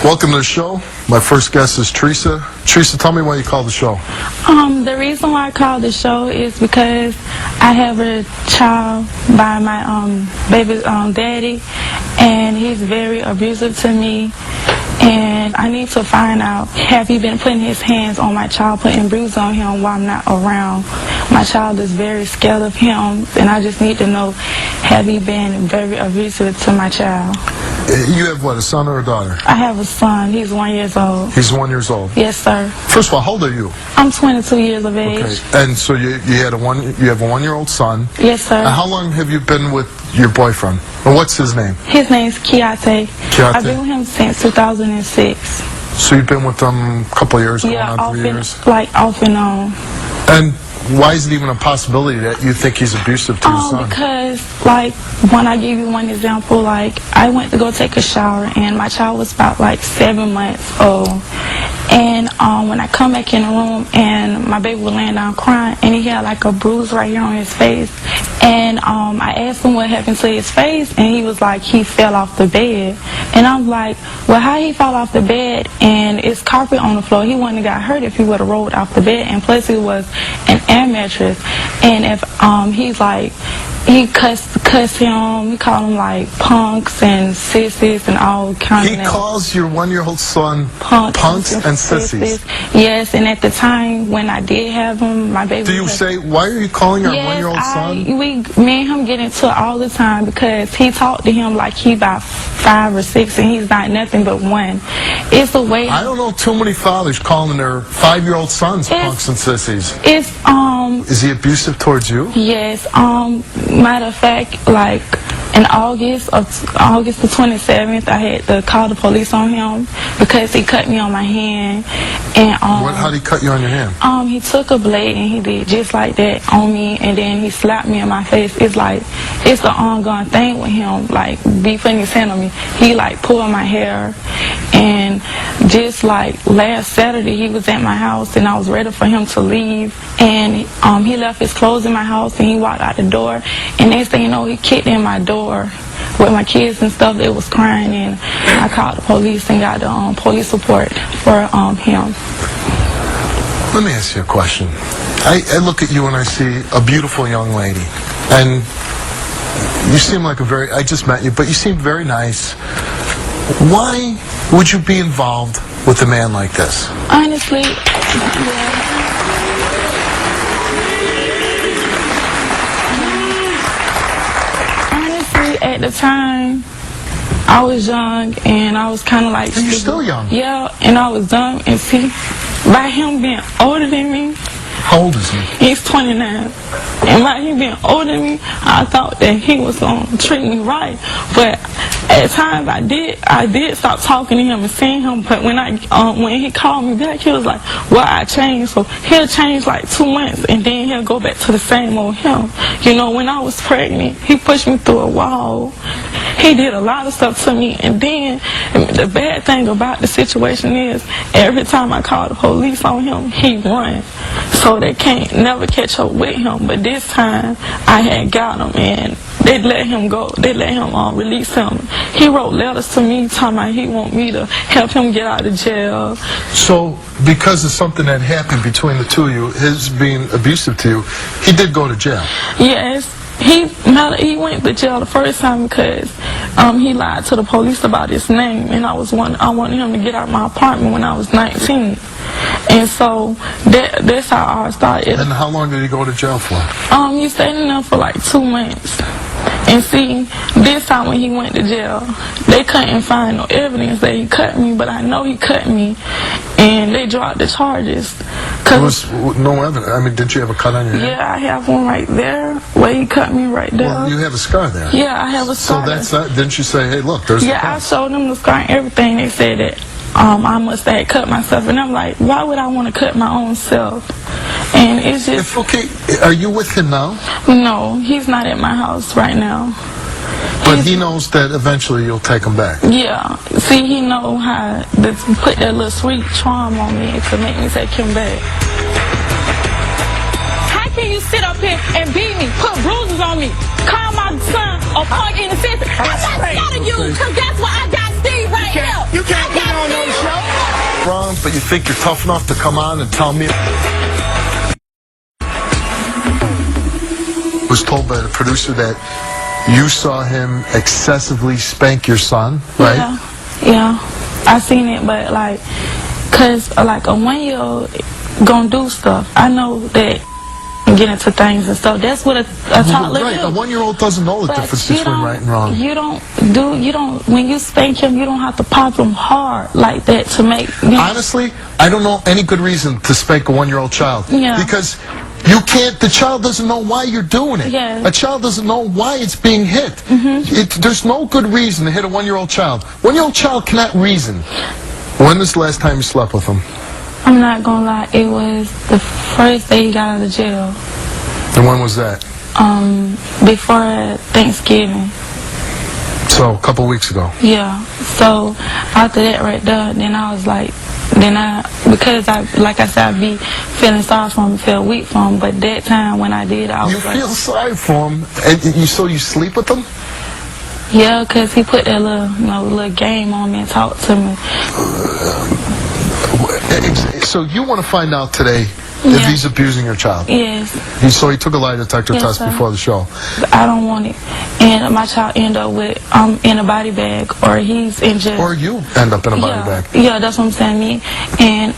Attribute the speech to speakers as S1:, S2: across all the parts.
S1: Welcome to the show. My first guest is Teresa. Teresa, tell me why you called the show.
S2: The reason why I called the show is because I have a child by my baby's daddy, and he's very abusive to me. And I need to find out, have he been putting his hands on my child, putting bruises on him while I'm not around? My child is very scared of him, and I just need to know, have he been very abusive to my child?
S1: You have what, a son or a daughter?
S2: I have a son. He's 1 year old.
S1: He's 1 year old?
S2: Yes, sir.
S1: First of all, how old are you?
S2: I'm 22 years of age.
S1: Okay. And so you have a 1 year old son.
S2: Yes, sir.
S1: How long have you been with your boyfriend? And what's his name?
S2: His name's Keate.
S1: Keate?
S2: I've been with him since 2006.
S1: So you've been with him a couple of years, going
S2: Yeah,
S1: on 3 years?
S2: like off and on.
S1: And why is it even a possibility that you think he's abusive to your son?
S2: Because, like, when I give you one example, like, I went to go take a shower, and my child was about, like, 7 months old. And when I come back in the room, and my baby was laying down crying, and he had, like, a bruise right here on his face. And I asked him what happened to his face, and he was like, he fell off the bed. And I'm like, well, how he fell off the bed, and it's carpet on the floor? He wouldn't have got hurt if he would have rolled off the bed, and plus it was an air mattress. And if he's like, he cuss him, he called him like punks and sissies and all kinds of names.
S1: He calls your 1 year old son punks and sissies?
S2: Yes, and at the time when I did have him, my baby...
S1: Do you say, why are you calling our 1 year old son?
S2: Me and him get into it all the time because he talked to him like he about 5 or 6 and he's not nothing but 1. It's the way...
S1: I don't know too many fathers calling their 5 year old sons punks and sissies.
S2: It's,
S1: Is he abusive towards you?
S2: Yes, matter of fact, like in August the 27th, I had to call the police on him because he cut me on my hand. And
S1: how did he cut you on your hand?
S2: He took a blade and he did just like that on me, and then he slapped me in my face. It's like it's an ongoing thing with him, like be putting his hand on me. He like pulled my hair, and just like last Saturday he was at my house and I was ready for him to leave, and he left his clothes in my house and he walked out the door, and next thing you know he kicked in my door with my kids and stuff. They was crying, and I called the police and got the police report for him.
S1: Let me ask you a question. I look at you and I see a beautiful young lady, and you seem like I just met you, but you seem very nice. Why would you be involved with a man like this?
S2: Honestly, yeah. At the time, I was young and I was kind of like...
S1: And you're still young.
S2: Yeah, and I was dumb, and see, by him being older than me...
S1: How old is he?
S2: He's 29. And by him being older than me, I thought that he was going to treat me right. But at times I did stop talking to him and seeing him. But when he called me back, he was like, well, I changed. So he'll change like 2 months and then he'll go back to the same old him. You know, when I was pregnant, he pushed me through a wall. He did a lot of stuff to me. And then the bad thing about the situation is every time I call the police on him, he run. So they can't never catch up with him. But this time I had got him, and they let him go. They let him release him. He wrote letters to me talking about he want me to help him get out of jail.
S1: So because of something that happened between the two of you, his being abusive to you, he did go to jail?
S2: Yes. He went to jail the first time because he lied to the police about his name, and I wanted him to get out of my apartment when I was 19. And so that's how I started.
S1: And how long did he go to jail for?
S2: He stayed in there for like 2 months. And see, this time when he went to jail, they couldn't find no evidence that he cut me, but I know he cut me, and they dropped the charges.
S1: There was no evidence. I mean, did you have a cut on your hand?
S2: Yeah, I have one right there, where he cut me right there.
S1: Well, you have a scar there.
S2: Yeah, I have a scar.
S1: So that's not, didn't you say, hey, look, there's
S2: Yeah, I showed them the scar and everything. They said that I must have cut myself, and I'm like, why would I want to cut my own self? And it's just...
S1: Okay, are you with him now?
S2: No, he's not at my house right now.
S1: But he knows that eventually you'll take him back.
S2: Yeah. See, he know how to put that little sweet charm on me to make me take him back.
S3: How can you sit up here and beat me, put bruises on me, call my son a punk in the sense? I'm not scared of you, because that's why I got Steve right here.
S4: You can't put on no
S1: you think you're tough enough to come on and tell me? Was told by the producer that you saw him excessively spank your son, right?
S2: Yeah. I seen it, but like, cause like a 1-year-old gonna do stuff. I know that get into things and stuff. That's what a toddler
S1: Right,
S2: do.
S1: a 1-year-old doesn't know the
S2: But
S1: difference
S2: you
S1: between
S2: don't-
S1: right and wrong.
S2: You don't, when you spank him, you don't have to pop him hard like that to make, you know.
S1: Honestly, I don't know any good reason to spank a 1-year-old child.
S2: Yeah.
S1: Because you can't, the child doesn't know why you're doing it.
S2: Yeah.
S1: A child doesn't know why it's being hit. There's no good reason to hit a 1-year-old child. 1-year-old child cannot reason. When was the last time you slept with him?
S2: I'm not gonna lie, it was the first day he got out of jail.
S1: And when was that?
S2: Before Thanksgiving.
S1: So, a couple weeks ago.
S2: Yeah. So after that right there, then I was like, because like I said, I be feeling sorry for him, feel weak for him. But that time when I did, I was
S1: You
S2: like,
S1: feel sorry for him, and so you sleep with him?
S2: yeah, because he put that little game on me and talked to me.
S1: So you want to find out today if
S2: Yeah.
S1: he's abusing your child?
S2: Yes.
S1: So he took a lie detector
S2: Yes,
S1: test
S2: sir.
S1: before the show.
S2: I don't want it. And my child end up with in a body bag, or he's in jail.
S1: Or you end up in a body bag.
S2: Yeah, that's what I'm saying. Me and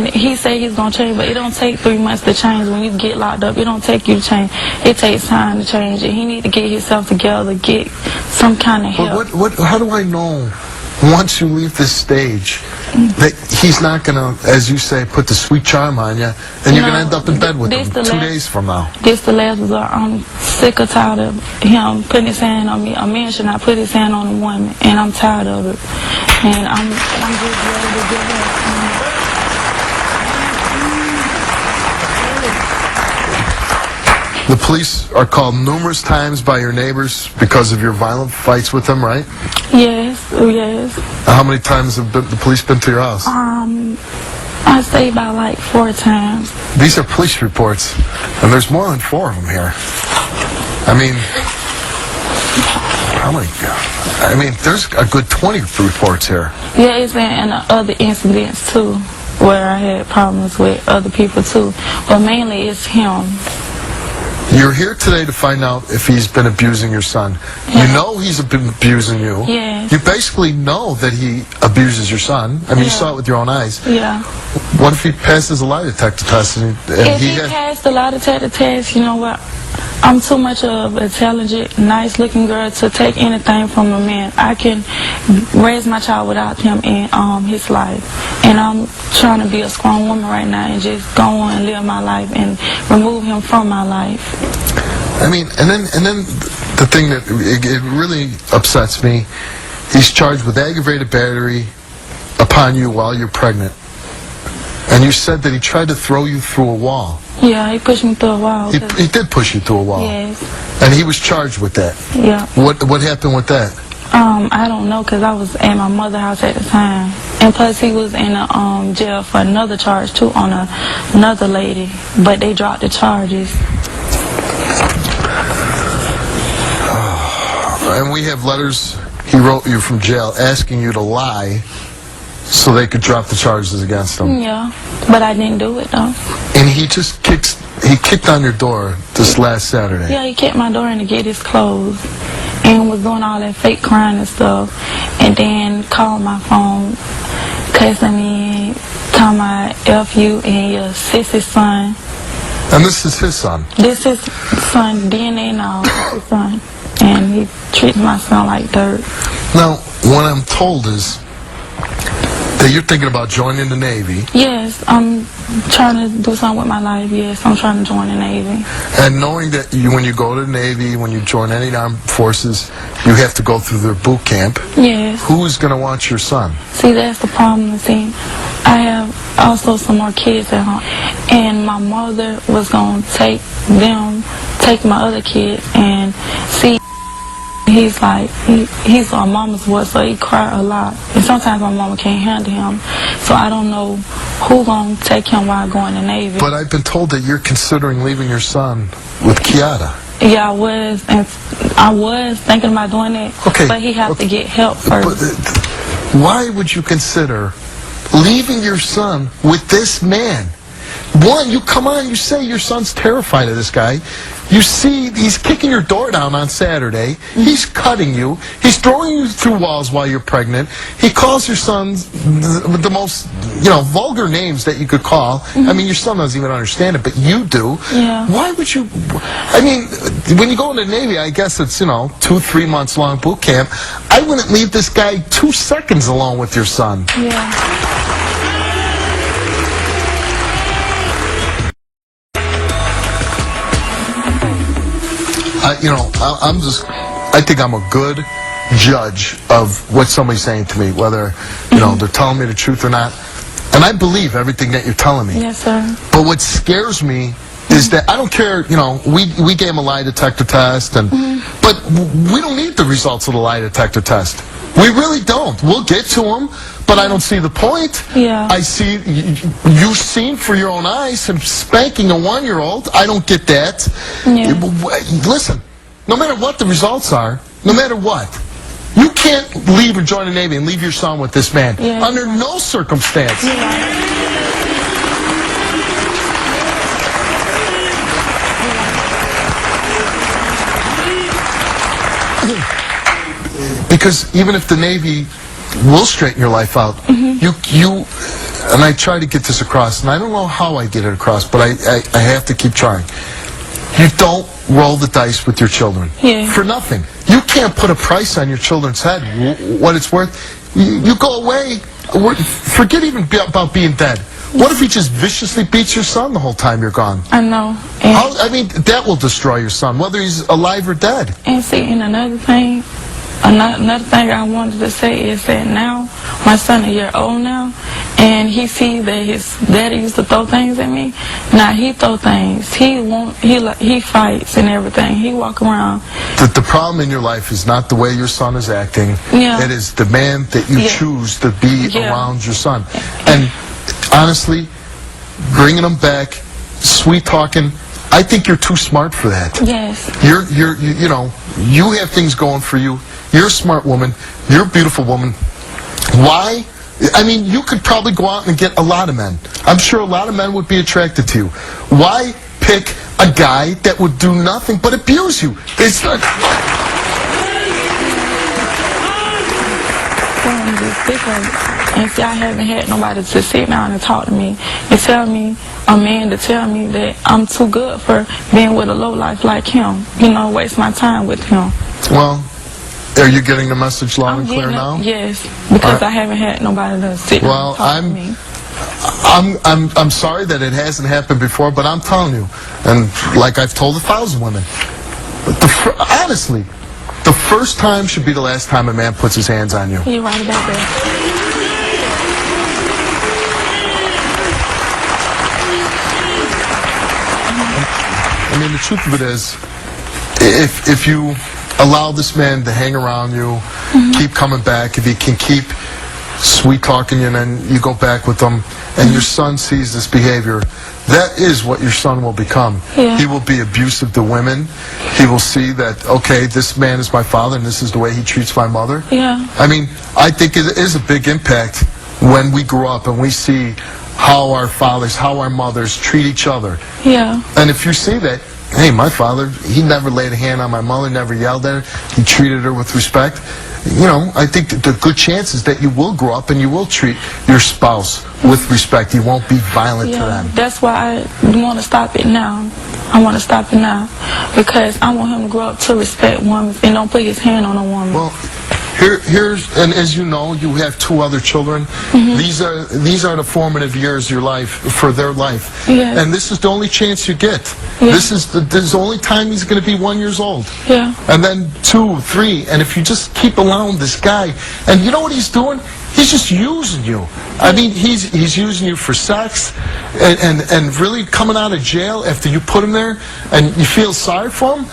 S2: he said he's gonna change, but it don't take 3 months to change. When you get locked up, it don't take you to change. It takes time to change, and he need to get himself together, get some kind of help.
S1: But how do I know once you leave this stage that he's not gonna, as you say, put the sweet charm on you, and you're gonna end up in bed with him 2 days from now?
S2: This the last resort. I'm sick or tired of him putting his hand on me. A man should not put his hand on a woman, and I'm tired of it. And I'm just ready to give up.
S1: The police are called numerous times by your neighbors because of your violent fights with them, right?
S2: Yes.
S1: How many times have the police been to your house?
S2: I say about like 4 times.
S1: These are police reports, and there's more than 4 of them here. I mean, how many? I mean, there's a good 20 reports here.
S2: Yeah, it's been in other incidents too, where I had problems with other people too. But mainly it's him.
S1: You're here today to find out if he's been abusing your son. You know he's been abusing you.
S2: Yes.
S1: You basically know that he abuses your son. I mean, you saw it with your own eyes.
S2: Yeah.
S1: What if he passes a lie detector test and
S2: If he passed a lot of tests, you know what? I'm too much of a intelligent, nice-looking girl to take anything from a man. I can raise my child without him in his life. And I'm trying to be a strong woman right now and just go on and live my life and remove him from my life.
S1: I mean, and then the thing that it really upsets me, he's charged with aggravated battery upon you while you're pregnant. And you said that he tried to throw you through a wall.
S2: Yeah, he pushed me through a wall.
S1: He did push you through a wall.
S2: Yes.
S1: And he was charged with that.
S2: Yeah.
S1: What happened with that?
S2: I don't know, because I was at my mother's house at the time. And plus he was in jail for another charge too on another lady. But they dropped the charges.
S1: And we have letters he wrote you from jail asking you to lie so they could drop the charges against him.
S2: Yeah, but I didn't do it though.
S1: And he just kicked on your door this last Saturday.
S2: Yeah, he kicked my door in to get his clothes and was doing all that fake crying and stuff. And then called my phone, cussing me, talking about F you and your sissy's son.
S1: And this is his son.
S2: This is son, DNA and all, his son. And he treats my son like dirt.
S1: Now, what I'm told is that you're thinking about joining the Navy.
S2: Yes, I'm trying to do something with my life. Yes, I'm trying to join the Navy.
S1: And knowing that when you go to the Navy, when you join any armed forces, you have to go through their boot camp.
S2: Yes.
S1: Who's going to watch your son?
S2: See, that's the problem. See, I have also some more kids at home. And my mother was going to take my other kids and see. He's like, he's a mama's boy, so he cry a lot. And sometimes my mama can't handle him. So I don't know who gonna take him while going to the Navy.
S1: But I've been told that you're considering leaving your son with Kiata.
S2: Yeah, I was thinking about doing that.
S1: Okay.
S2: But he have to get help first.
S1: But why would you consider leaving your son with this man. One, you come on, you say your son's terrified of this guy. You see, he's kicking your door down on Saturday. He's cutting you. He's throwing you through walls while you're pregnant. He calls your son the most, vulgar names that you could call. I mean, your son doesn't even understand it, but you do.
S2: Yeah.
S1: Why would you? I mean, when you go in the Navy, I guess it's, 2-3 months long boot camp. I wouldn't leave this guy 2 seconds alone with your son.
S2: Yeah.
S1: I think I'm a good judge of what somebody's saying to me, whether, they're telling me the truth or not. And I believe everything that you're telling me.
S2: Yes, sir.
S1: But what scares me is that I don't care, we gave him a lie detector test, but we don't need the results of the lie detector test. We really don't. We'll get to him, but I don't see the point.
S2: Yeah.
S1: I see, you've seen for your own eyes him spanking a 1-year-old. I don't get that.
S2: Yeah.
S1: Listen, no matter what the results are, no matter what, you can't leave or join the Navy and leave your son with this man.
S2: Yeah.
S1: Under no circumstance.
S2: Yeah.
S1: Because even if the Navy will straighten your life out, and I try to get this across, and I don't know how I get it across, but I have to keep trying. You don't roll the dice with your children.
S2: Yeah.
S1: For nothing. You can't put a price on your children's head, what it's worth. You go away, forget even about being dead. What if he just viciously beats your son the whole time you're gone?
S2: I know.
S1: That will destroy your son, whether he's alive or dead.
S2: And see, and another thing I wanted to say is that now my son a year old now, and he sees that his daddy used to throw things at me. Now he throw things. He fights and everything. He walk around.
S1: The problem in your life is not the way your son is acting.
S2: Yeah.
S1: It is the man that you choose to be around your son. And honestly, bringing him back, sweet talking, I think you're too smart for that.
S2: Yes.
S1: You have things going for you. You're a smart woman. You're a beautiful woman. Why? I mean, you could probably go out and get a lot of men. I'm sure a lot of men would be attracted to you. Why pick a guy that would do nothing but abuse you? It's not...
S2: And see, I haven't had nobody to sit down and talk to me and tell me, a man to tell me that I'm too good for being with a lowlife like him. Waste my time with him.
S1: Well, are you getting the message loud and clear now?
S2: Yes, because I haven't had nobody to sit down and talk to me.
S1: I'm sorry that it hasn't happened before, but I'm telling you, and like I've told 1,000 women, honestly, the first time should be the last time a man puts his hands on you.
S2: You're right about that.
S1: I mean, the truth of it is, if you allow this man to hang around you, keep coming back, if he can keep sweet-talking you and then you go back with him, and your son sees this behavior, that is what your son will become.
S2: Yeah.
S1: He will be abusive to women. He will see that, okay, this man is my father and this is the way he treats my mother.
S2: Yeah.
S1: I mean, I think it is a big impact when we grow up and we see how our fathers, how our mothers treat each other.
S2: Yeah.
S1: And if you see that, hey, my father, he never laid a hand on my mother, never yelled at her, he treated her with respect. I think that the good chances that you will grow up and you will treat your spouse with respect. You won't be violent to them.
S2: That's why I want to stop it now. I want to stop it now because I want him to grow up to respect women and don't put his hand on a woman.
S1: Well, and as you know, you have 2 other children. These are the formative years of your life, for their life.
S2: Yeah.
S1: And this is the only chance you get.
S2: Yeah.
S1: This is the only time he's going to be 1 year old.
S2: Yeah.
S1: And then 2, 3, and if you just keep allowing this guy, and you know what he's doing? He's just using you. I mean, he's using you for sex, and really coming out of jail after you put him there, and you feel sorry for him.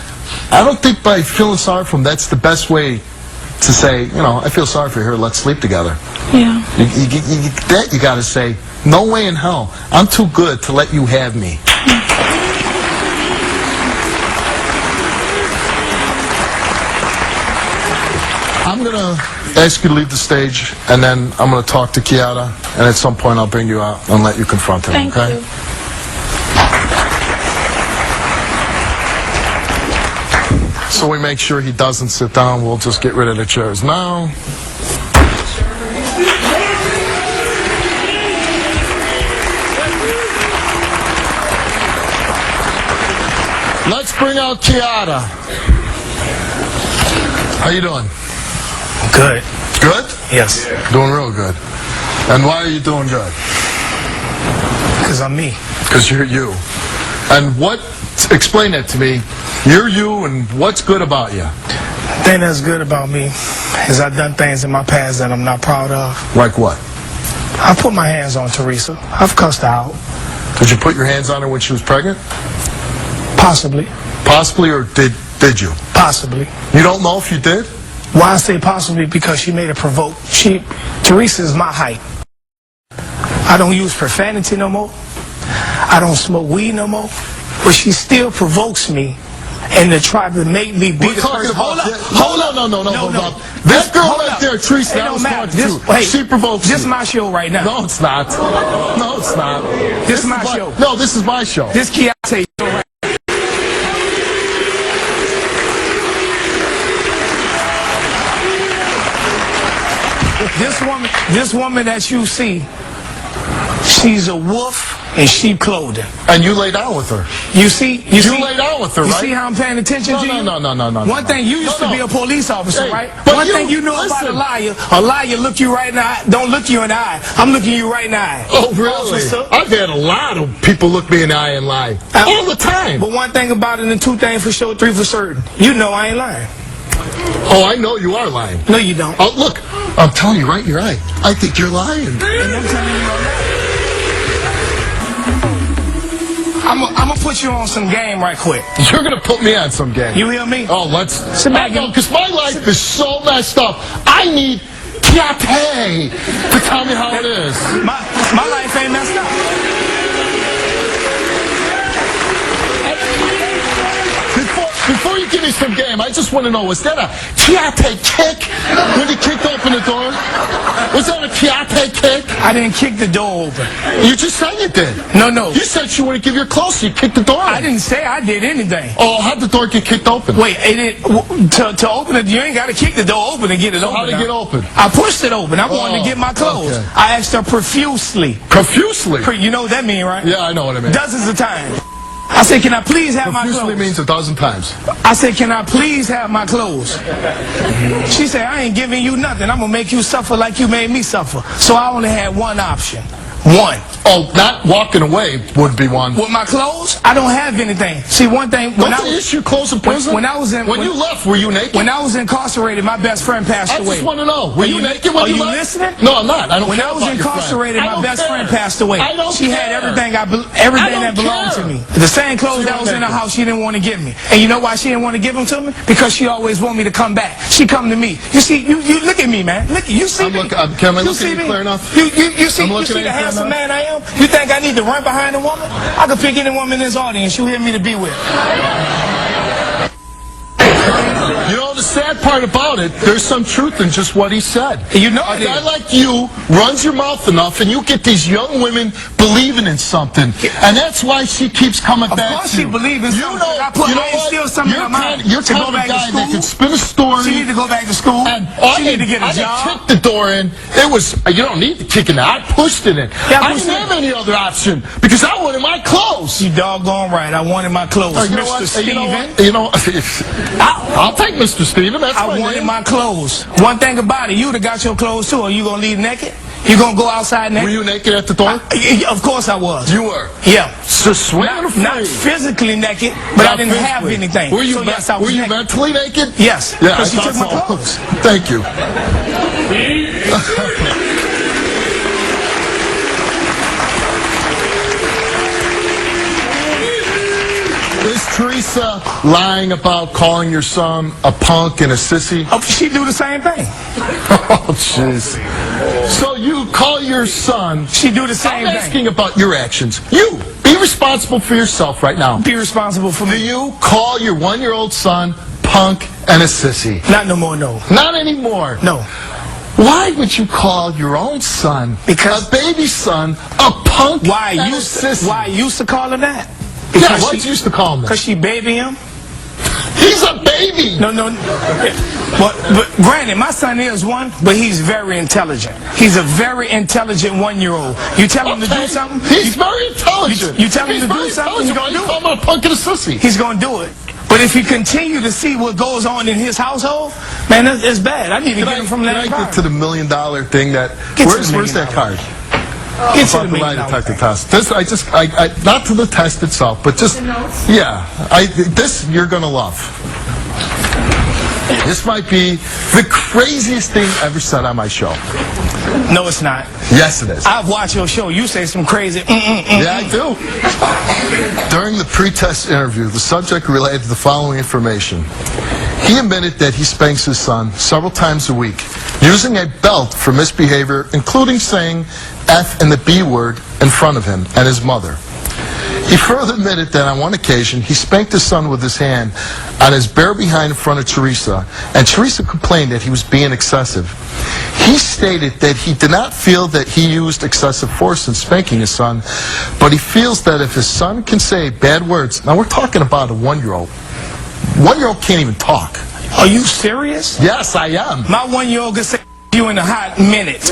S1: I don't think by feeling sorry for him, that's the best way to say, I feel sorry for her, let's sleep together.
S2: Yeah.
S1: You got to say, no way in hell, I'm too good to let you have me. I'm going to ask you to leave the stage, and then I'm going to talk to Kiara, and at some point I'll bring you out and let you confront her,
S2: Thank
S1: okay?
S2: you.
S1: So we make sure he doesn't sit down. We'll just get rid of the chairs now. Let's bring out Kiara. How you doing?
S4: Good.
S1: Good?
S4: Yes.
S1: Doing real good. And why are you doing good?
S4: Because I'm me.
S1: Because you're you. And what, explain that to me. You're you, and what's good about you?
S4: The thing that's good about me is I've done things in my past that I'm not proud of.
S1: Like what?
S4: I put my hands on Teresa. I've cussed her out.
S1: Did you put your hands on her when she was pregnant?
S4: Possibly.
S1: Possibly, or did you?
S4: Possibly.
S1: You don't know if you did?
S4: Why I say possibly? Because she made it provoke. Teresa is my height. I don't use profanity no more. I don't smoke weed no more. But she still provokes me and to try to make me be
S1: We're
S4: the
S1: talking
S4: person.
S1: about...
S4: Hold up.
S1: No. This girl
S4: Hold
S1: right
S4: up.
S1: there, Teresa,
S4: It
S1: that
S4: don't
S1: was
S4: matter.
S1: talking to.
S4: Hey,
S1: she provokes
S4: This is
S1: you.
S4: my show right now.
S1: No, it's not. No, it's not.
S4: This is my show.
S1: No, this is my show.
S4: This Kiara show right This woman that you see, she's a wolf in sheep clothing.
S1: And you lay down with her.
S4: You see,
S1: lay down with her,
S4: you
S1: right?
S4: see how I'm paying attention to you?
S1: No.
S4: One thing, you used to be a police officer,
S1: Hey,
S4: right?
S1: but
S4: One
S1: you-
S4: thing you know about
S1: listen.
S4: a liar look you right in the eye, don't look you in the eye. I'm looking you right in the eye.
S1: Oh, really?
S4: Officer.
S1: I've had a lot of people look me in the eye and lie. All the time.
S4: But one thing about it, and two things for sure, three for certain. You know I ain't lying.
S1: Oh, I know you are lying.
S4: No, you don't.
S1: Oh, look, I'm telling you right in your eye. I think you're lying.
S4: And I'm telling you no lie. I'm gonna put you on some game right quick.
S1: You're going to put me on some game.
S4: You hear me?
S1: Oh, let's...
S4: Sit back and-
S1: because my life is so messed up. I need Kiate to tell me how it is.
S4: My life ain't messed up.
S1: Before you give me some game, I just want to know, was that a Kiate kick when you kicked open the door? Was that a Kiate kick?
S4: I didn't kick the door open.
S1: You just said you did.
S4: No.
S1: You said you wouldn't give your clothes, so you kicked the door.
S4: I didn't say I did anything.
S1: Oh, how'd the door get kicked open?
S4: Wait, to open it, you ain't got to kick the door open to get it open.
S1: how'd it get open?
S4: I pushed it open. I wanted to get my clothes.
S1: okay.
S4: I asked her profusely.
S1: Profusely?
S4: You know what that mean, right?
S1: Yeah, I know what I mean.
S4: Dozens of times. I said, can I please have my
S1: Profusely
S4: clothes?
S1: means a dozen times.
S4: I said, can I please have my clothes? She said, I ain't giving you nothing. I'm going to make you suffer like you made me suffer. So I only had one option. One.
S1: Oh, not walking away would be one.
S4: With my clothes, I don't have anything. See, one thing, when
S1: Don't
S4: I
S1: they
S4: was...
S1: issue clothes in prison?
S4: when I was in-
S1: When
S4: when-
S1: you left, were you naked?
S4: When I was incarcerated, my best friend passed
S1: I
S4: away.
S1: just want to know, were
S4: Are
S1: you naked when
S4: are
S1: you
S4: you
S1: left?
S4: listening?
S1: No, I'm not. I don't
S4: When
S1: care
S4: I was
S1: about your friend.
S4: incarcerated,
S1: I
S4: my
S1: don't
S4: best
S1: care.
S4: friend passed away.
S1: I don't
S4: She
S1: care.
S4: had everything
S1: I
S4: that
S1: don't
S4: belonged
S1: care.
S4: to me. The same clothes
S1: So
S4: that
S1: you're
S4: was in the
S1: naked.
S4: house, she didn't want to give me. And you know why she didn't want to give them to me? Because she always wanted me to come back. She come to me. You see, you look at me, man. Look, you see
S1: I'm
S4: me.
S1: looking- am I
S4: You
S1: looking
S4: see
S1: at you
S4: me?
S1: clear enough?
S4: You see,
S1: I'm
S4: you
S1: looking
S4: see
S1: at
S4: the
S1: you clear
S4: handsome
S1: enough?
S4: man I am? You think I need to run behind a woman? I could pick any woman in this audience. You hear me to be with.
S1: You know, the sad part about it, there's some truth in just what he said.
S4: You know
S1: A
S4: it
S1: guy
S4: is.
S1: like you runs your mouth enough, and you get these young women believing in something, and that's why she keeps coming
S4: Of
S1: back
S4: course
S1: to
S4: she
S1: you.
S4: believes in
S1: You
S4: something.
S1: know,
S4: I put-
S1: you know
S4: I
S1: what?
S4: instill something
S1: You're
S4: in her mind.
S1: You're
S4: To go
S1: kind of a
S4: back to
S1: guy that
S4: school?
S1: can spin a story.
S4: She need to go back to school.
S1: And
S4: She need to get a
S1: I
S4: job.
S1: kicked the door in. It was, you don't need to kick it in. I pushed it in.
S4: Yeah, I
S1: I
S4: pushed
S1: didn't
S4: it
S1: have any other option because I wanted my clothes.
S4: You doggone right. I wanted my clothes.
S1: You know
S4: Mr.
S1: what?
S4: Steven.
S1: You know, I'll take Mr. Steven. That's
S4: I
S1: my
S4: wanted
S1: name.
S4: my clothes. One thing about it, you'd have got your clothes too. Are you gonna leave naked? You gonna go outside
S1: Were
S4: naked?
S1: you naked at the door?
S4: Of course I was.
S1: You were.
S4: Yeah.
S1: So swinging
S4: Not
S1: free.
S4: physically naked, but I
S1: Not
S4: didn't have
S1: physically.
S4: anything.
S1: Were you,
S4: so yes, I was
S1: were you
S4: naked.
S1: mentally naked?
S4: Yes.
S1: Yeah, I
S4: Because she
S1: thought
S4: took my
S1: so.
S4: clothes.
S1: Thank you. Is Teresa lying about calling your son a punk and a sissy?
S4: Oh, she do the same thing.
S1: Oh, jeez. So you call your son...
S4: She do the same
S1: I'm
S4: thing.
S1: asking about your actions. You, be responsible for yourself right now.
S4: Be responsible for
S1: Do
S4: me.
S1: you call your one-year-old son punk and a sissy?
S4: Not no more, no.
S1: Not anymore.
S4: No.
S1: Why would you call your own son,
S4: Because-
S1: a baby son, a punk
S4: Why
S1: and a
S4: you
S1: sissy?
S4: why I used to call her that?
S1: Yeah, what you used to call him that?
S4: Because she baby him.
S1: He's a baby.
S4: No. But granted, my son is one, but he's very intelligent. He's a very intelligent 1-year-old. You tell him to do something,
S1: He's very intelligent.
S4: you tell him
S1: He's
S4: to do
S1: very
S4: something,
S1: intelligent.
S4: he's
S1: Why
S4: gonna
S1: you
S4: do
S1: call him a punk and a sissy?
S4: he's going to do it. But if you continue to see what goes on in his household, man, it's bad. I need to get him from that
S1: Can I get to the $1 million thing that?
S4: Get to
S1: Where's
S4: the
S1: that
S4: $1
S1: card?
S4: Get to
S1: About
S4: the
S1: the lie
S4: $1 million
S1: detector
S4: thing.
S1: test. This, I not to the test itself, but just, yeah, this you're gonna love. This might be the craziest thing ever said on my show.
S4: No, it's not.
S1: Yes, it is.
S4: I've watched your show. You say some crazy.
S1: Yeah, I do. During the pre-test interview, the subject related the following information. He admitted that he spanks his son several times a week, using a belt for misbehavior, including saying F and the B word in front of him and his mother. He further admitted that on one occasion, he spanked his son with his hand on his bare behind in front of Teresa, and Teresa complained that he was being excessive. He stated that he did not feel that he used excessive force in spanking his son, but he feels that if his son can say bad words, now we're talking about a 1-year-old. 1-year-old can't even talk.
S4: Are you serious?
S1: Yes, I am.
S4: My 1-year-old could say you in a hot minute.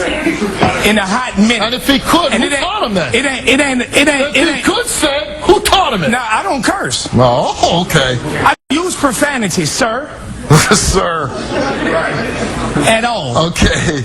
S4: In a hot minute.
S1: And if he could,
S4: And
S1: who taught him that?
S4: It ain't.
S1: If he could say, who taught him it?
S4: Now, I don't curse.
S1: Oh, okay.
S4: I use profanity, sir,
S1: Sir.
S4: at all.
S1: Okay.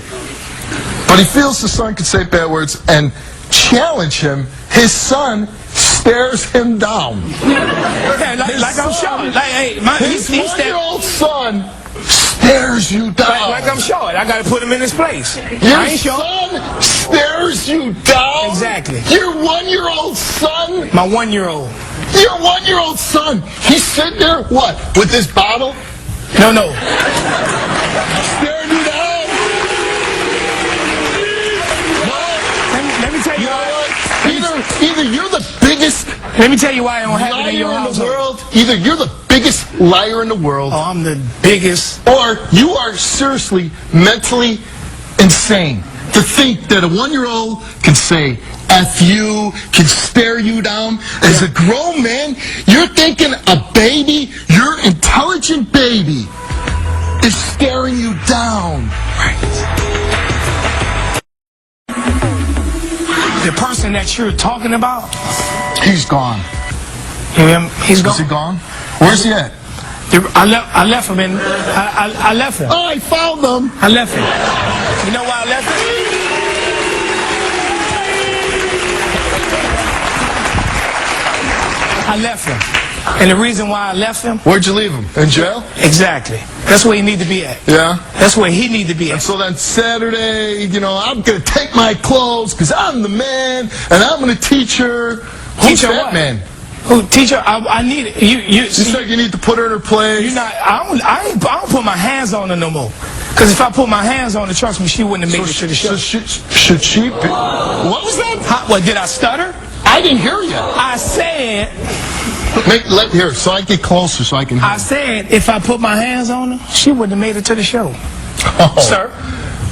S1: But he feels the son could say bad words and challenge him. His son stares him down.
S4: Yeah, like I'm showing. Like, hey,
S1: His
S4: he's that,
S1: 1-year-old son stares you down.
S4: like I'm showing. I got to put him in his place.
S1: Your
S4: I ain't sure.
S1: son stares you down?
S4: Exactly.
S1: Your 1-year-old son?
S4: My 1-year-old.
S1: Your 1-year-old son? He's sitting there, what, with this bottle?
S4: No.
S1: Staring you down? No?
S4: Let me tell you
S1: You know
S4: why.
S1: what? Either you're the biggest
S4: Let me tell you why I don't have it in your
S1: liar in the
S4: household.
S1: world, either you're the biggest liar in the world,
S4: Oh, I'm the biggest.
S1: or you are seriously mentally insane to think that a 1-year-old can say F you, can stare you down. As a grown man, you're thinking a baby, your intelligent baby, is staring you down.
S4: The person that you're talking about,
S1: He's gone.
S4: you hear me? He's
S1: Is he
S4: gone.
S1: gone? Where's he at?
S4: I left him in. I left him.
S1: Oh, I found them.
S4: I left him. You know why I left him? I left him. And the reason why I left him?
S1: Where'd you leave him? In jail?
S4: Exactly. That's where he need to be at.
S1: Yeah.
S4: That's where he need to be
S1: And
S4: at.
S1: so then Saturday, I'm going to take my clothes because I'm the man and I'm going to teach her. Who's
S4: Teach her
S1: that
S4: what?
S1: man?
S4: Who, teacher, I need it. You
S1: You said you need to put her in her place.
S4: you're not. I don't put my hands on her no more. Because if I put my hands on her, trust me, she wouldn't have made it to the show.
S1: Should she be? What was that?
S4: What, did I stutter?
S1: I didn't hear you.
S4: I said,
S1: Here, so I get closer so I can hear.
S4: I said, if I put my hands on her, she wouldn't have made it to the show.
S1: Oh.
S4: Sir?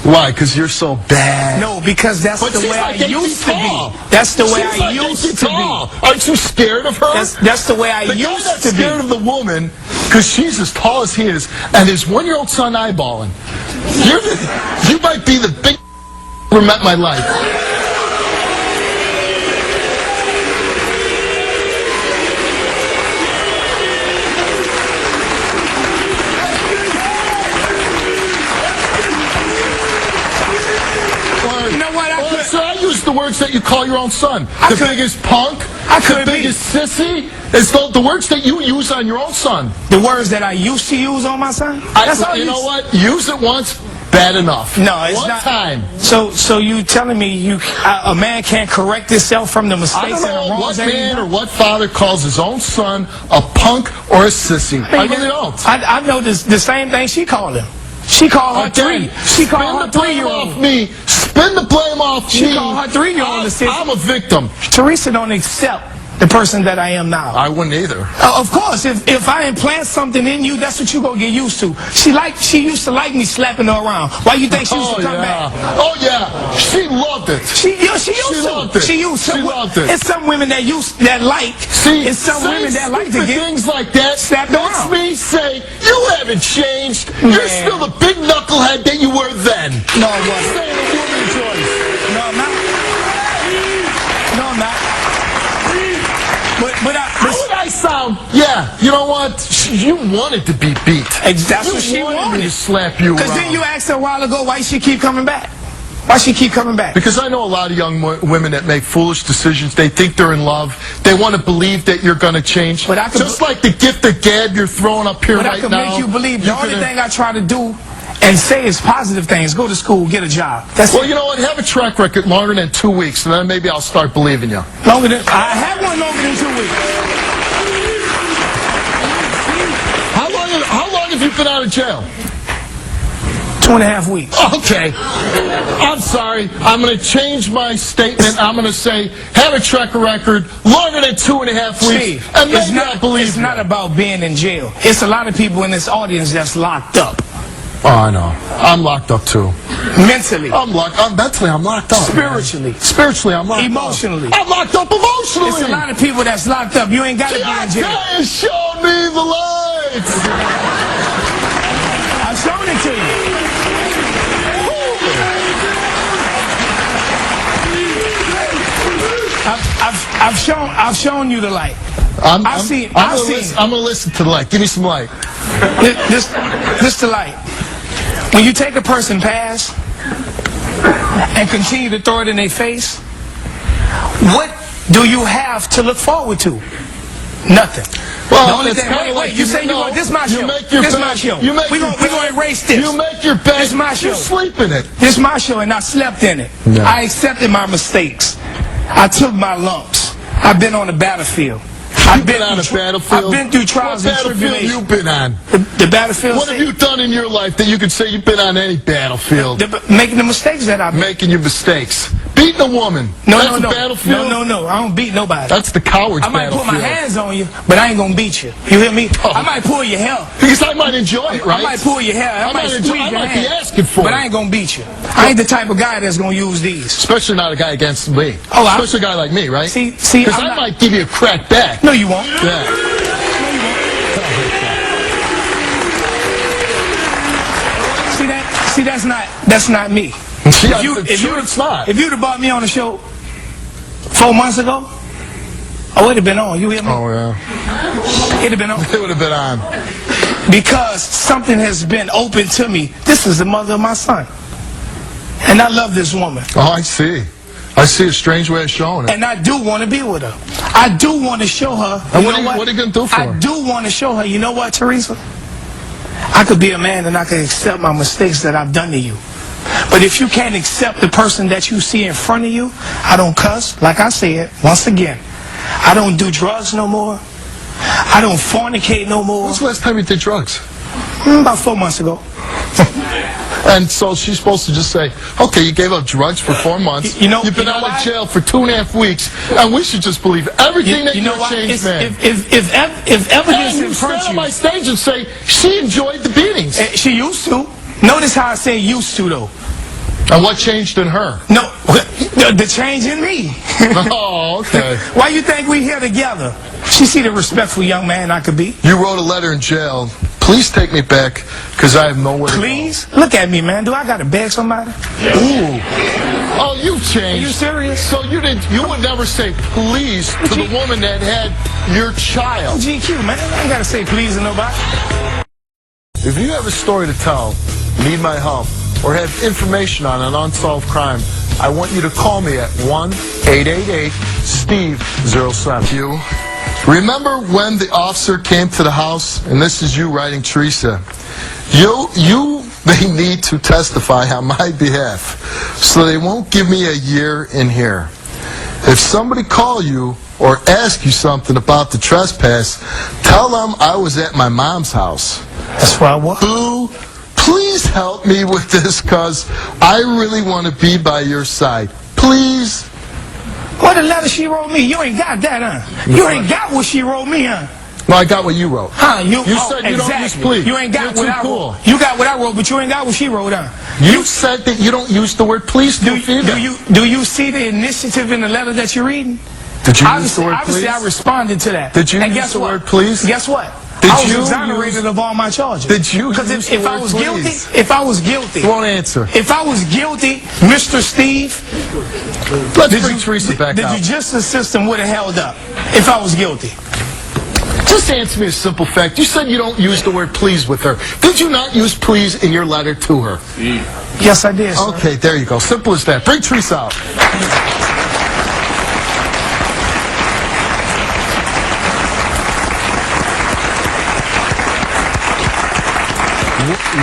S1: Why? Because you're so bad.
S4: No, because that's
S1: But
S4: the
S1: she's
S4: way
S1: like
S4: I
S1: 8
S4: used
S1: feet
S4: to
S1: tall.
S4: be. That's the way
S1: She's
S4: I
S1: like 8
S4: used
S1: feet
S4: to
S1: tall.
S4: be.
S1: Aren't you scared of her?
S4: That's the way I
S1: The guy
S4: used
S1: that's
S4: to be.
S1: scared of the woman because she's as tall as he is, and his 1-year-old son eyeballing. You might be the big ever met in my life.
S4: You know what?
S1: So I use the words that you call your own son. The biggest punk, the
S4: could be.
S1: biggest sissy. It's the words that you use on your own son.
S4: The words that I used to use on my son? That's all
S1: You know what? Use it once, bad enough.
S4: No, it's
S1: One
S4: not.
S1: time.
S4: So you telling me a man can't correct himself from the
S1: I
S4: mistakes
S1: don't
S4: and the
S1: know
S4: wrongs
S1: what
S4: that he
S1: man
S4: done?
S1: or what father calls his own son a punk or a sissy. I really don't.
S4: I know the same thing she called him. She called her
S1: Again,
S4: She called her
S1: spin the blame off
S4: 3-year-old.
S1: me. Spin the blame off
S4: She
S1: me.
S4: called her 3-year-old a sissy.
S1: I'm a victim.
S4: Teresa don't accept the person that I am now.
S1: I wouldn't either.
S4: Of course, if I implant something in you, that's what you gonna get used to. She used to like me slapping her around. Why you think she used to come back?
S1: Oh yeah, she loved it.
S4: She used to.
S1: loved it.
S4: She loved it. It's some women that like.
S1: See,
S4: it's some women that like to get
S1: things like that.
S4: slapped
S1: Makes
S4: around.
S1: me say you haven't changed. You're still the big knucklehead that you were then.
S4: No, I wasn't.
S1: Saying a woman choice.
S4: No, I'm not. No, I'm not. But
S1: How would I sound? Yeah, you know what? You wanted to be beat.
S4: That's
S1: you
S4: what she
S1: wanted me
S4: wanted.
S1: to slap you
S4: Because
S1: around.
S4: then you asked her a while ago why she keep coming back. Why she keep coming back?
S1: Because I know a lot of young women that make foolish decisions. They think they're in love. They want to believe that you're going to change.
S4: But I could
S1: just like the gift of gab you're throwing up here
S4: But
S1: right
S4: I can
S1: now.
S4: make you believe the
S1: you're
S4: only
S1: gonna-
S4: thing I try to do and say is positive things. Go to school, get a job. That's
S1: Well,
S4: it.
S1: you know what? Have a track record longer than 2 weeks, and then maybe I'll start believing you.
S4: Longer than I have one longer than 2 weeks.
S1: How long have you been out of jail?
S4: 2.5 weeks.
S1: Okay. I'm sorry. I'm going to change my statement. I'm going to say, have a track record longer than 2.5 weeks.
S4: Steve,
S1: and maybe I'll believe
S4: it's
S1: you.
S4: not about being in jail. It's a lot of people in this audience that's locked up.
S1: Oh, I know. I'm locked up, too.
S4: Mentally.
S1: Mentally, I'm locked up.
S4: Spiritually.
S1: Man. Spiritually, I'm locked
S4: Emotionally.
S1: up. I'm locked up emotionally.
S4: It's a lot of people that's locked up. You ain't got to be in jail.
S1: God show me the lights.
S4: I've shown it to you. I've shown you the light.
S1: I'm
S4: seen
S1: going to listen to the light. Give me some light.
S4: This the light. When you take a person past and continue to throw it in their face, what do you have to look forward to? Nothing.
S1: Well,
S4: the only
S1: it's
S4: thing,
S1: kinda
S4: wait,
S1: like
S4: you say this is my show. This is my show. We're gonna erase this.
S1: You make your bed.
S4: This is my show.
S1: You sleep in it.
S4: This is my show, and I slept in it.
S1: No.
S4: I accepted my mistakes. I took my lumps. I've been on the battlefield.
S1: You've been on a battlefield.
S4: I've been through trials and
S1: What battlefield
S4: tribulations.
S1: you been on?
S4: The battlefield.
S1: What have you done in your life that you could say you've been on any battlefield?
S4: Making the mistakes that I've made.
S1: Making your mistakes. Beating a woman.
S4: No,
S1: That's
S4: no,
S1: a
S4: no.
S1: battlefield?
S4: No. I don't beat nobody.
S1: That's the coward's
S4: I might
S1: battlefield.
S4: put my hands on you, but I ain't gonna beat you. You hear me?
S1: Oh.
S4: I might pull your hair.
S1: Because I might enjoy it, right?
S4: I might pull your hair. I might squeeze your
S1: I might
S4: hand.
S1: be asking for
S4: but
S1: it.
S4: I ain't gonna beat you. I ain't the type of guy that's gonna use these.
S1: Especially not a guy against me.
S4: Oh,
S1: Especially a guy like me, right?
S4: See,
S1: Because
S4: I'm
S1: I
S4: not-
S1: might give you a crack back.
S4: No, you won't.
S1: Yeah.
S4: See, that's not me.
S1: See,
S4: If
S1: it's not.
S4: you'd have brought me on the show 4 months ago, I would have been on. You hear me?
S1: Oh, yeah.
S4: It'd have been on.
S1: It would have been on.
S4: Because something has been open to me. This is the mother of my son. And I love this woman.
S1: Oh, I see. I see a strange way of showing it.
S4: And I do want to be with her. I do want to show her.
S1: And
S4: you
S1: what
S4: know
S1: are you going to do for
S4: I
S1: her?
S4: do want to show her. You know what, Teresa? I could be a man and I could accept my mistakes that I've done to you. But if you can't accept the person that you see in front of you, I don't cuss. Like I said, once again, I don't do drugs no more. I don't fornicate no more.
S1: When's the last time you did drugs?
S4: About 4 months ago.
S1: And so she's supposed to just say, okay, you gave up drugs for 4 months.
S4: You know-
S1: You've been
S4: you know
S1: out
S4: why?
S1: of jail for 2.5 weeks. And we should just believe everything that
S4: You know
S1: you're
S4: what?
S1: changed, man.
S4: If evidence
S1: And you
S4: in
S1: stand
S4: front
S1: on my
S4: of
S1: stage and say, she enjoyed the beatings.
S4: you, she used to. Notice how I say used to, though.
S1: And what changed in her?
S4: No, the change in me.
S1: Oh, okay.
S4: Why you think we here together? She see the respectful young man I could be.
S1: You wrote a letter in jail. Please take me back, because I have nowhere to go.
S4: Please? Look at me, man. Do I got to beg somebody?
S1: Ooh. Oh, you've changed.
S4: Are you serious?
S1: So you would never say please to the woman that had your child.
S4: GQ, man. I ain't got to say please to nobody.
S1: If you have a story to tell, need my help, or have information on an unsolved crime, I want you to call me at 1-888-STEVE-07. You remember when the officer came to the house, and this is you writing, Teresa, they need to testify on my behalf, so they won't give me a year in here. If somebody call you or ask you something about the trespass, tell them I was at my mom's house.
S4: That's where I was.
S1: Boo, please help me with this, because I really want to be by your side. Please.
S4: What the letter she wrote me? You ain't got that, huh? You ain't got what she wrote me, huh?
S1: No, I got what you wrote.
S4: Huh?
S1: You said you don't use please.
S4: You ain't got
S1: You're
S4: what
S1: too
S4: I
S1: cool.
S4: wrote. You got what I wrote, but you ain't got what she wrote, huh?
S1: You said that you don't use the word please to a female.
S4: Do you see the initiative in the letter that you're reading?
S1: Did you use the word
S4: Obviously,
S1: please?
S4: I responded to that.
S1: Did you
S4: and
S1: use
S4: guess
S1: the
S4: what?
S1: word please?
S4: Guess what?
S1: Did
S4: I was
S1: you
S4: exonerated
S1: use-
S4: of all my charges.
S1: Did you
S4: Because
S1: use
S4: if
S1: the
S4: I
S1: word
S4: was
S1: please?
S4: guilty,
S1: You won't answer.
S4: if I was guilty, Mr. Steve,
S1: Let's bring Teresa back
S4: the
S1: out.
S4: justice system would have held up if I was guilty.
S1: Just answer me a simple fact. You said you don't use the word please with her. Did you not use please in your letter to her?
S4: Yes, I did, sir.
S1: Okay, there you go. Simple as that. Bring Teresa out.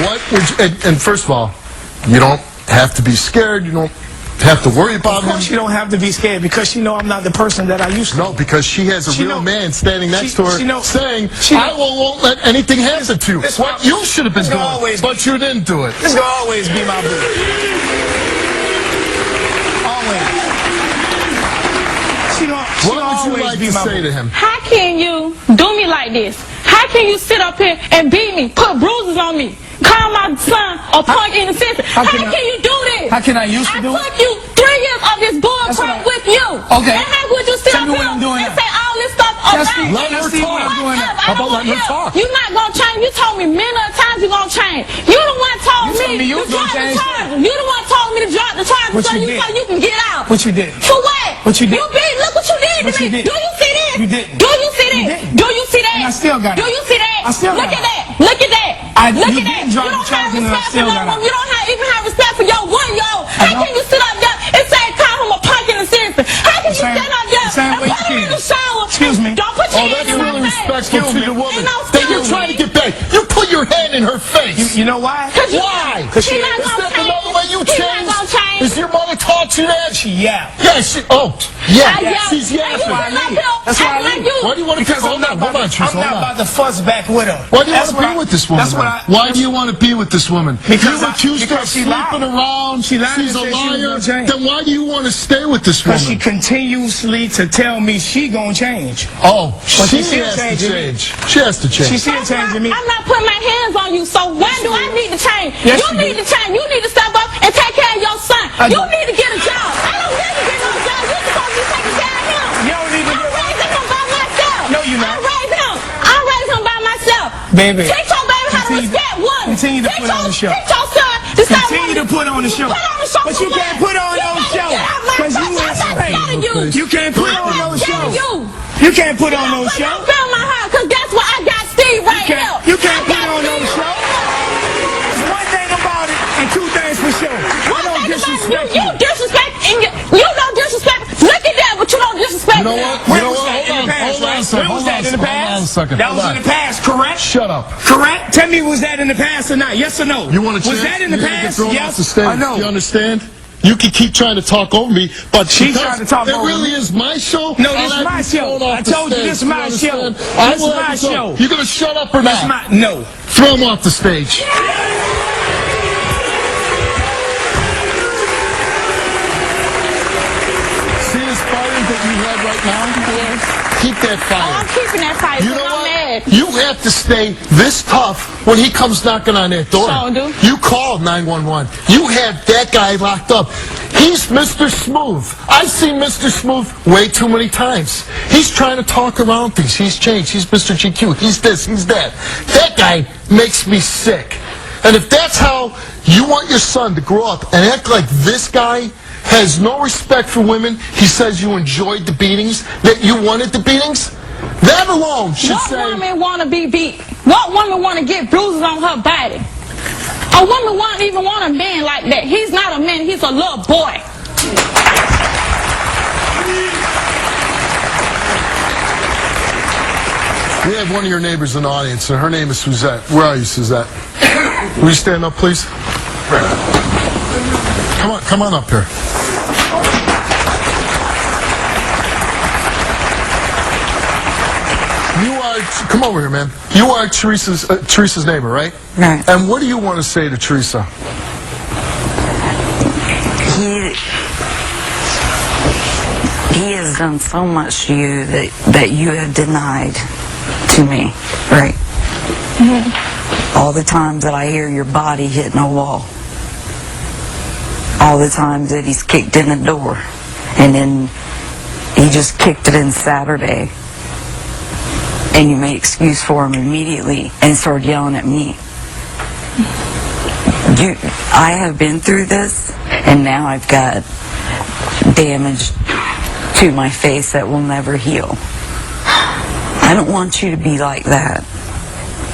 S1: What would you, and first of all, you don't have to be scared. You don't have to worry about
S4: Of course,
S1: him.
S4: you don't have to be scared because she know I'm not the person that I used to.
S1: No, because she has a
S4: She
S1: real
S4: know-
S1: man standing next to her
S4: she know-
S1: saying,
S4: she know-
S1: I won't let anything happen to you.
S4: This-
S1: What you should have been
S4: this
S1: doing,
S4: gonna always-
S1: but you didn't do it.
S4: This gonna always be my boo. Always. She gonna
S1: What would
S4: always
S1: you like
S4: be
S1: to
S4: my
S1: say
S4: boo.
S1: to him?
S2: How can you do me like this? How can you sit up here and beat me, put bruises on me, call my son a punk in the system? How
S4: can
S2: can
S4: I-
S2: you do this?
S4: How can I used to do
S2: I
S4: it?
S2: took you 3 years of this bull
S4: That's what
S2: crap
S4: I-
S2: with you.
S4: Okay.
S2: And how would you sit
S4: Tell
S2: up
S4: me
S2: here
S4: what I'm doing
S2: and
S4: now.
S2: say all this stuff
S4: Tell
S2: about
S4: Steve-
S2: me?
S1: Let her
S4: tell Steve what
S1: talk.
S4: I'm doing now.
S2: Whatever. I
S1: How about
S2: don't
S1: letting her
S2: care.
S1: talk?
S2: You're not going to change. You told me many a times you're going to change. You the one told
S4: You told me you
S2: to
S4: was gonna
S2: drop the
S4: change.
S2: charges. You the one told me to drop the charges
S4: What
S2: so
S4: you
S2: you
S4: did?
S2: so you can get out.
S4: What you did?
S2: For what?
S4: What you did?
S2: You beat. Look what you did
S4: What
S2: to
S4: you
S2: me.
S4: did?
S2: Do you see this?
S4: You didn't.
S2: Do you see
S4: You
S2: this?
S4: didn't.
S2: Do you see that?
S4: And I still got it.
S2: Do you see that?
S4: I still
S2: Look
S4: got
S2: at
S4: it.
S2: that. Look at that. Look
S4: You
S2: at that.
S4: didn't drop
S2: You
S4: the
S2: don't have
S4: charges and I
S2: respect for
S4: still
S2: no
S4: got
S2: one.
S4: it.
S2: You don't even have respect for your 1-year-old. How
S4: don't.
S2: can you sit up there and say call him a punk in the system? How can you
S4: Same-
S2: stand up there
S4: the same
S2: and
S4: way
S2: put
S4: you
S2: him in
S4: can.
S2: the shower?
S4: Excuse me.
S2: Don't put your
S1: Oh,
S2: hands
S1: that's
S2: in my
S1: really
S2: face.
S1: respectful to
S4: Excuse
S1: the
S4: me.
S1: woman
S2: And don't
S1: that you're
S2: scare
S1: trying to
S2: me.
S1: get back. You put your hand in her face.
S4: You know why?
S2: Cause you-
S1: Why?
S2: Cause
S4: she-
S2: he not
S1: Is
S2: gonna
S1: that
S2: change.
S1: another way you
S2: He
S1: change?
S2: not gonna change.
S1: Is your mother taught you that?
S4: She yapped.
S1: Yeah, she. Oh, yeah.
S2: I yell.
S1: She's
S2: And you
S1: yapping.
S2: sit up
S4: leave.
S2: here
S4: That's why I
S2: acting like
S4: leave.
S2: you-
S1: Why do you want to?
S4: Because
S1: Hold
S4: I'm not
S1: on,
S4: about
S1: hold on,
S4: to,
S1: Teresa,
S4: I'm not
S1: hold on.
S4: about to fuss back with her.
S1: Why do you
S4: That's
S1: want to be
S4: what I-
S1: with this woman?
S4: That's what
S1: then?
S4: I.
S1: Why do you want to be with this woman?
S4: Because
S1: you
S4: I-
S1: accused her of
S4: because she lied.
S1: sleeping around.
S4: She lied
S1: She's
S4: and
S1: a
S4: said she was
S1: liar.
S4: gonna change.
S1: Then why do you want to stay with this
S4: Because she
S1: woman?
S4: continuously to tell me she gonna change.
S1: Oh,
S4: But
S1: she
S4: she
S1: has to
S4: changing me.
S1: change. She has to change.
S4: She still changing me.
S2: I'm not putting my hands on you, so when do I need to change?
S4: Yes,
S2: you
S4: you
S2: need
S4: do.
S2: to change. You need to step up and take care of your son.
S4: I
S2: You
S4: do.
S2: need to get a job. I don't need to get no job. You're supposed to be taking care of him.
S4: You don't need to
S2: I'm
S4: get-
S2: raising him by myself.
S4: No, you're not.
S2: I raised him. I raised him by myself.
S4: Baby,
S2: Teach your baby how to
S4: continue-
S2: respect women.
S4: continue to
S2: Teach
S4: put on the show.
S2: Teach your son to stop
S4: Continue to
S2: wanting-
S4: put on the show.
S2: Put on the show
S4: But
S2: for
S4: you can't
S2: what?
S4: put on
S2: You
S4: no
S2: gotta
S4: show.
S2: get out my
S4: 'Cause you
S2: face. I'm
S4: is
S2: not
S4: fake.
S2: scared of you.
S4: You can't put
S2: I'm
S4: on no
S2: not scared of
S4: show.
S2: you.
S4: You can't put on no
S2: But
S4: show.
S2: don't feel my heart, because guess what? I got Steve right
S4: can't-
S2: here.
S4: you can't
S2: I
S4: put
S2: got
S4: on no
S2: Steve
S4: show.
S2: right here.
S4: There's one thing about it and two things for sure. I
S2: One
S4: don't
S2: thing about
S4: disrespect
S2: you. You disrespect, and you don't disrespect. Look at that, but you don't disrespect.
S1: You know what?
S2: that.
S1: You
S4: When
S1: know
S4: was
S1: what?
S4: that? In the
S1: Hold on,
S4: past,
S1: hold on a
S4: right?
S1: second.
S4: When was
S1: Hold on
S4: that? In the
S1: a second.
S4: past?
S1: Hold on a second.
S4: That
S1: Hold
S4: was
S1: on.
S4: in the past, correct?
S1: Shut up.
S4: Correct? Tell me, was that in the past or not? Yes or no?
S1: You want to
S4: Was that in the
S1: You're gonna get
S4: past?
S1: thrown off
S4: Yes
S1: the stage.
S4: or no?
S1: You understand? You can keep trying to talk over me, but
S4: She's
S1: because
S4: trying to talk
S1: it
S4: over
S1: really
S4: me.
S1: is my show.
S4: No,
S1: I'll
S4: this is
S1: have
S4: my
S1: you
S4: show.
S1: thrown off
S4: I
S1: the
S4: told you
S1: stage.
S4: this is my
S1: You
S4: show.
S1: understand?
S4: This
S1: I
S4: is
S1: will
S4: my
S1: have you thrown-
S4: show.
S1: You're going to shut up or not?
S4: It's my, no.
S1: Throw him off the stage. See this fire that you have right now?
S2: Yes.
S1: Keep that
S2: Oh,
S1: fire.
S2: I'm keeping that fight.
S1: You
S2: because
S1: know
S2: I'm
S1: what?
S2: mad.
S1: You have to stay this tough when he comes knocking on that door.
S2: Sure do.
S1: You call 911. You have that guy locked up. He's Mr. Smooth. I've seen Mr. Smooth way too many times. He's trying to talk around things. He's changed. He's Mr. GQ. He's this. He's that. That guy makes me sick. And if that's how you want your son to grow up and act like this guy has no respect for women, he says you enjoyed the beatings, that you wanted the beatings, that alone should
S2: What
S1: say...
S2: woman want to be beat? What woman want to get bruises on her body? A woman won't even want a man like that. He's not a man. He's a little boy.
S1: We have one of your neighbors in the audience, and her name is Suzette. Where are you, Suzette? Will you stand up, please? Come on up here. Come over here, man. You are Teresa's neighbor, right?
S5: Right.
S1: And what do you want to say to Teresa?
S5: He has done so much to you that you have denied to me, right? All the times that I hear your body hitting a wall. All the times that he's kicked in the door. And then he just kicked it in Saturday. And you made excuse for him immediately and started yelling at me. I have been through this, and now I've got damage to my face that will never heal. I don't want you to be like that.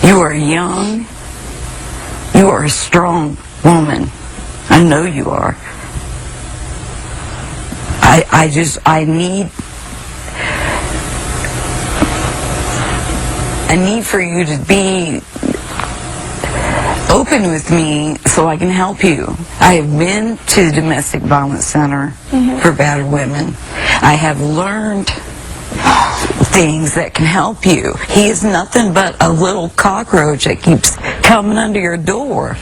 S5: You are young. You are a strong woman. I know you are. I need for you to be open with me so I can help you. I have been to the Domestic Violence Center for battered women. I have learned things that can help you. He is nothing but a little cockroach that keeps coming under your door.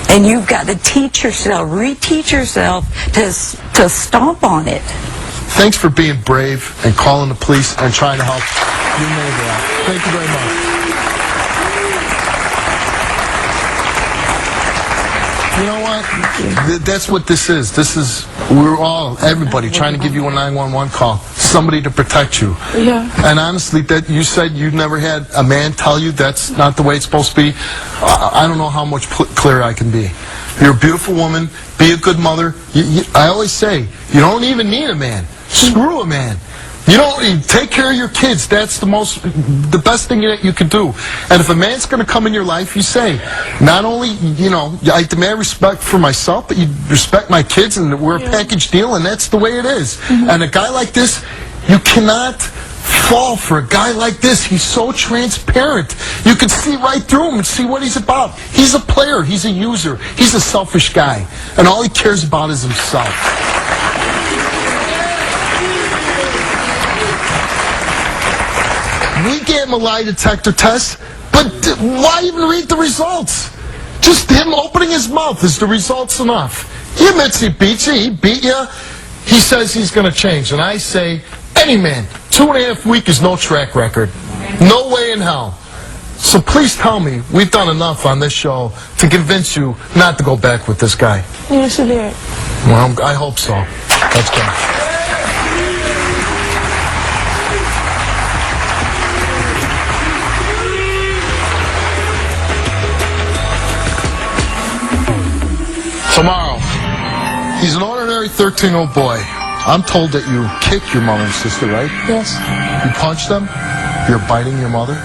S5: And you've got to teach yourself, reteach yourself to stomp on it.
S1: Thanks for being brave and calling the police and trying to help your neighbor out. Thank you very much. You know what? That's what this is. Everybody trying to give you a 911 call. Somebody to protect you.
S2: Yeah.
S1: And honestly, that you said you never had a man tell you that's not the way it's supposed to be. I don't know how much clearer I can be. You're a beautiful woman. Be a good mother. I always say, you don't even need a man. Screw a man. You take care of your kids. That's the best thing that you can do. And if a man's going to come in your life, you say, not only, I demand respect for myself, but you respect my kids, and we're a package deal, and that's the way it is. And a guy like this, you cannot fall for a guy like this. He's so transparent. You can see right through him and see what he's about. He's a player. He's a user. He's a selfish guy. And all he cares about is himself. We gave him a lie detector test, but why even read the results? Just him opening his mouth, is the results enough? He admits he beats you, he beat you. He says he's going to change. And I say, any man, 2.5 weeks is no track record. No way in hell. So please tell me, we've done enough on this show to convince you not to go back with this guy.
S2: Yes, you did.
S1: Well, I hope so. Let's go. Tomorrow. He's an ordinary 13-year-old boy. I'm told that you kicked your mother and sister, right?
S2: Yes.
S1: You punched them? You're biting your mother?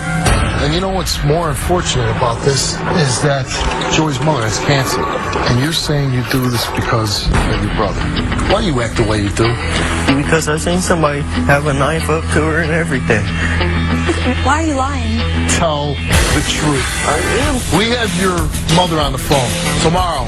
S1: And you know what's more unfortunate about this is that Joey's mother has cancer. And you're saying you do this because of your brother. Why do you act the way you do?
S6: Because I seen somebody have a knife up to her and everything.
S7: Why are you lying?
S1: Tell the truth.
S6: I am.
S1: We have your mother on the phone tomorrow.